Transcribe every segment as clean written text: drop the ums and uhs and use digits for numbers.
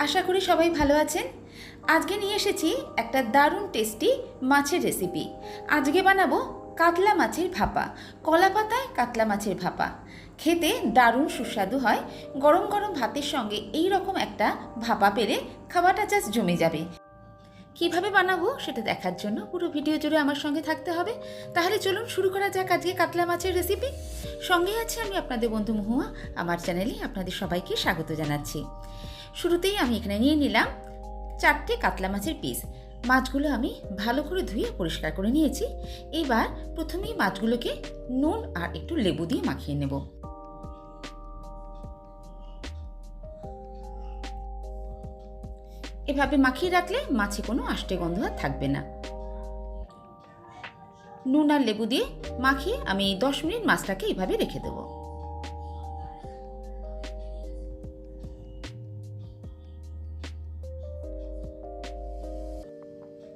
আশা করি সবাই ভালো আছেন। আজকে নিয়ে এসেছি একটা দারুণ টেস্টি মাছের রেসিপি। আজকে বানাবো কাতলা মাছের ভাপা। কলা পাতায় কাতলা মাছের ভাপা খেতে দারুণ সুস্বাদু হয়। গরম গরম ভাতের সঙ্গে এই রকম একটা ভাপা পেলে খাওয়াটা জাস্ট জমে যাবে। কিভাবে বানাবো সেটা দেখার জন্য পুরো ভিডিও জুড়ে আমার সঙ্গে থাকতে হবে। তাহলে চলুন শুরু করা যাক আজকে কাতলা মাছের রেসিপি। সঙ্গে আছে আমি আপনাদের বন্ধু মহুয়া। আমার চ্যানেলে আপনাদের সবাইকে স্বাগত জানাচ্ছি। শুরুতেই আমি এখানে নিয়ে নিলাম 4টে কাতলা মাছের পিস। মাছগুলো আমি ভালো করে ধুয়ে পরিষ্কার করে নিয়েছি। এবার প্রথমেই মাছগুলোকে নুন আর একটু লেবু দিয়ে মাখিয়ে নেব। এভাবে মাখিয়ে রাখলে মাছে কোনো আষ্টে গন্ধ আর থাকবে না। নুন আর লেবু দিয়ে মাখিয়ে আমি 10 মিনিট মাছটাকে এভাবে রেখে দেবো।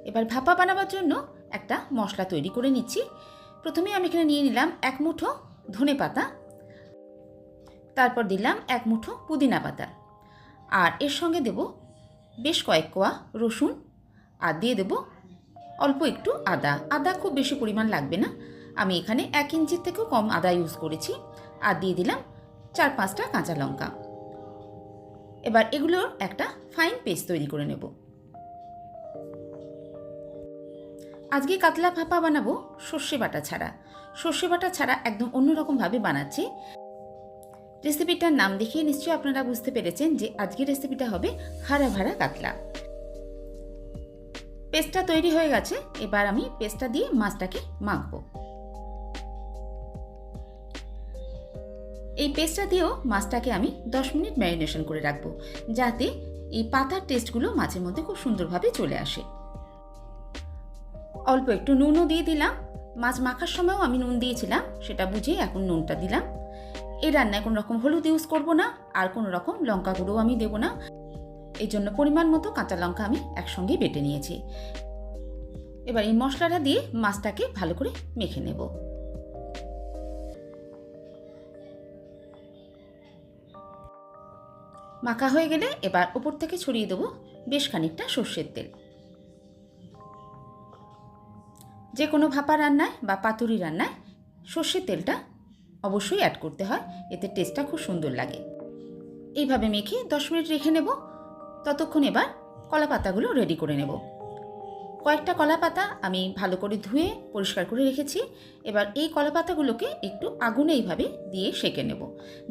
এবার ভাপা বানাবার জন্য একটা মশলা তৈরি করে নিচ্ছি। প্রথমে আমি এখানে নিয়ে নিলাম 1 মুঠো ধনে পাতা, তারপর দিলাম 1 মুঠো পুদিনা পাতা, আর এর সঙ্গে দেব বেশ কয়েক কোয়া রসুন, আর দিয়ে দেব অল্প একটু আদা। আদা খুব বেশি পরিমাণ লাগবে না, আমি এখানে 1 ইঞ্চির থেকেও কম আদা ইউজ করেছি। আর দিয়ে দিলাম 4-5টা কাঁচা লঙ্কা। এবার এগুলোর একটা ফাইন পেস্ট তৈরি করে নেব। আজকে কাতলা ভাপা বানাবো সর্ষে বাটা ছাড়া। সর্ষে বাটা ছাড়া একদম অন্যরকমভাবে বানাচ্ছি। রেসিপিটার নাম দেখিয়ে নিশ্চয়ই আপনারা বুঝতে পেরেছেন যে আজকের রেসিপিটা হবে হারা ভাড়া কাতলা। পেস্টটা তৈরি হয়ে গেছে। এবার আমি পেস্টটা দিয়ে মাছটাকে মাখবো। এই পেস্টটা দিয়েও মাছটাকে আমি 10 মিনিট ম্যারিনেশন করে রাখবো, যাতে এই পাতার টেস্টগুলো মাছের মধ্যে খুব সুন্দরভাবে চলে আসে। অল্প একটু নুনও দিয়ে দিলাম। মাছ মাখার সময়ও আমি নুন দিয়েছিলাম, সেটা বুঝে এখন নুনটা দিলাম। এই রান্নায় কোনো রকম হলুদ ইউজ করব না, আর কোনো রকম লঙ্কা গুঁড়োও আমি দেবো না। এই জন্য পরিমাণ মতো কাঁচা লঙ্কা আমি একসঙ্গে বেটে নিয়েছি। এবার এই মশলাটা দিয়ে মাছটাকে ভালো করে মেখে নেব। মাখা হয়ে গেলে এবার উপর থেকে ছড়িয়ে দেবো বেশ খানিকটা সর্ষের তেল। যে কোনো ভাপা রান্নায় বা পাতুরি রান্নায় সর্ষের তেলটা অবশ্যই অ্যাড করতে হয়, এতে টেস্টটা খুব সুন্দর লাগে। এইভাবে মেখে 10 মিনিট রেখে নেব। ততক্ষণ এবার কলা পাতাগুলো রেডি করে নেব। কয়েকটা কলা পাতা আমি ভালো করে ধুয়ে পরিষ্কার করে রেখেছি। এবার এই কলা পাতাগুলোকে একটু আগুনে এইভাবে দিয়ে সেঁকে নেব,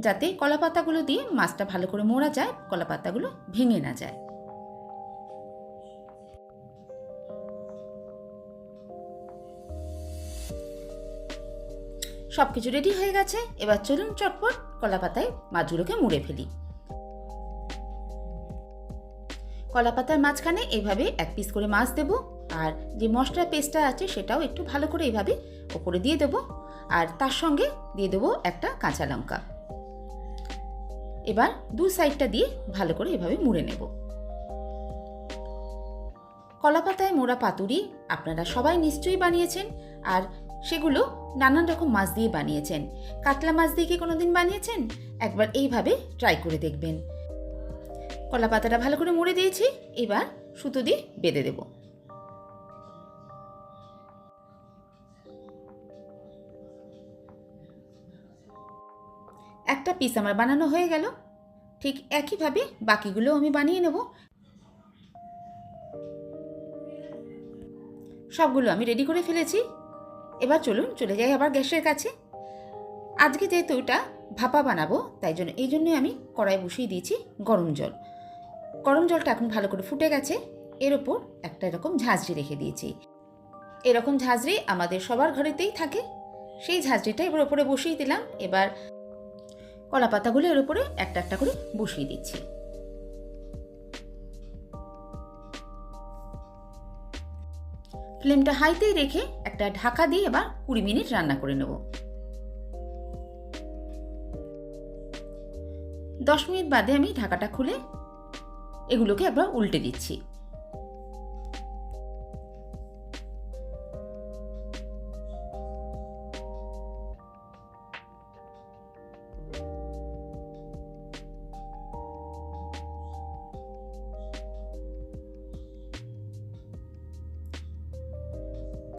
যাতে কলা পাতাগুলো দিয়ে মাছটা ভালো করে মোড়া যায়, কলা পাতাগুলো ভেঙে না যায়। সব কিছু রেডি হয়ে গেছে। এবার চলুন চটপট কলা পাতায় মাছগুলোকে মুড়ে ফেলি। কলা পাতার মাঝখানে এইভাবে 1 পিস করে মাছ দেব, আর যে মশলার পেস্টটা আছে সেটাও একটু ভালো করে এইভাবে ওপরে দিয়ে দেবো, আর তার সঙ্গে দিয়ে দেবো একটা কাঁচা লঙ্কা। এবার 2 সাইডটা দিয়ে ভালো করে এভাবে মুড়ে নেব। কলা পাতায় মোড়া পাতুরি আপনারা সবাই নিশ্চয়ই বানিয়েছেন, আর সেগুলো নানান রকম মাছ দিয়ে বানিয়েছেন। কাতলা মাছ দিয়ে কি কোনোদিন বানিয়েছেন? একবার এইভাবে ট্রাই করে দেখবেন। কলা পাতাটা ভালো করে মুড়ে দিয়েছি। এবার সুতো দিয়ে বেঁধে দেব। একটা পিস আমার বানানো হয়ে গেল। ঠিক একইভাবে বাকিগুলো আমি বানিয়ে নেব। সবগুলো আমি রেডি করে ফেলেছি। এবার চলুন চলে যাই আবার গ্যাসের কাছে। আজকে যেহেতু এটা ভাপা বানাবো, তাই জন্য এই জন্যই আমি কড়াই বসিয়ে দিয়েছি গরম জল। গরম জলটা এখন ভালো করে ফুটে গেছে। এর ওপর একটা এরকম ঝাঁঝরি রেখে দিয়েছি। এরকম ঝাঁঝরি আমাদের সবার ঘরেতেই থাকে। সেই ঝাঁঝরিটা এবার ওপরে বসিয়ে দিলাম। এবার কলা পাতাগুলো এর ওপরে একটা একটা করে বসিয়ে দিচ্ছি। ফ্লেমটা হাইতেই রেখে একটা ঢাকা দিয়ে এবার 20 মিনিট রান্না করে নেব। 10 মিনিট বাদে আমি ঢাকাটা খুলে এগুলোকে একবার উল্টে দিচ্ছি।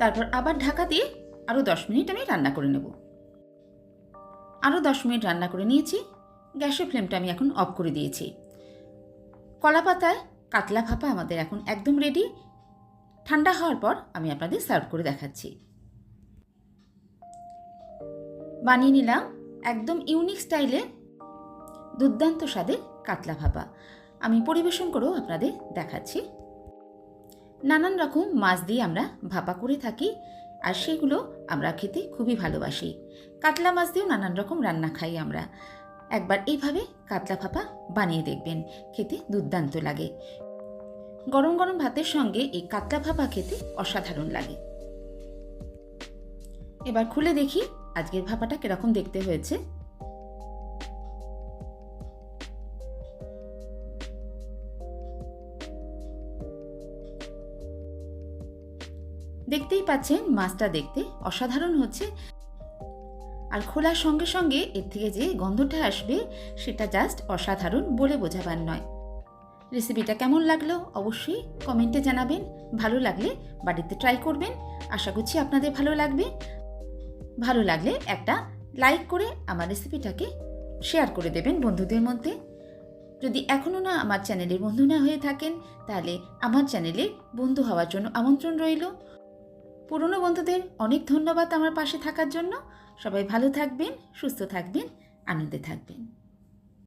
তারপর আবার ঢাকা দিয়ে আরও 10 মিনিট আমি রান্না করে নেব। আরও 10 মিনিট রান্না করে নিয়েছি। গ্যাসের ফ্লেমটা আমি এখন অফ করে দিয়েছি। কলা পাতায় কাতলা ভাপা আমাদের এখন একদম রেডি। ঠান্ডা হওয়ার পর আমি আপনাদের সার্ভ করে দেখাচ্ছি। বানিয়ে নিলাম একদম ইউনিক স্টাইলে দুর্দান্ত স্বাদের কাতলা ভাপা। আমি পরিবেশন করেও আপনাদের দেখাচ্ছি। নানান রকম মাছ দিয়ে আমরা ভাপা করে থাকি, আর সেগুলো আমরা খেতে খুবই ভালোবাসি। কাতলা মাছ দিয়েও নানান রকম রান্না খাই আমরা। একবার এইভাবে কাতলা ভাপা বানিয়ে দেখবেন, খেতে দুর্দান্ত লাগে। গরম গরম ভাতের সঙ্গে এই কাতলা ভাপা খেতে অসাধারণ লাগে। এবার খুলে দেখি আজকের ভাপাটা কিরকম দেখতে হয়েছে। দেখতেই পাচ্ছেন মাছটা দেখতে অসাধারণ হচ্ছে, আর খোলার সঙ্গে সঙ্গে এর থেকে যে গন্ধটা আসবে সেটা জাস্ট অসাধারণ, বলে বোঝাবার নয়। রেসিপিটা কেমন লাগলো অবশ্যই কমেন্টে জানাবেন। ভালো লাগলে বাড়িতে ট্রাই করবেন, আশা করছি আপনাদের ভালো লাগবে। ভালো লাগলে একটা লাইক করে আমার রেসিপিটাকে শেয়ার করে দেবেন বন্ধুদের মধ্যে। যদি এখনও না আমার চ্যানেলের বন্ধু না হয়ে থাকেন, তাহলে আমার চ্যানেলে বন্ধু হওয়ার জন্য আমন্ত্রণ রইল। পুরনো বন্ধুদের অনেক ধন্যবাদ আমার পাশে থাকার জন্য। সবাই ভালো থাকবেন, সুস্থ থাকবেন, আনন্দে থাকবেন।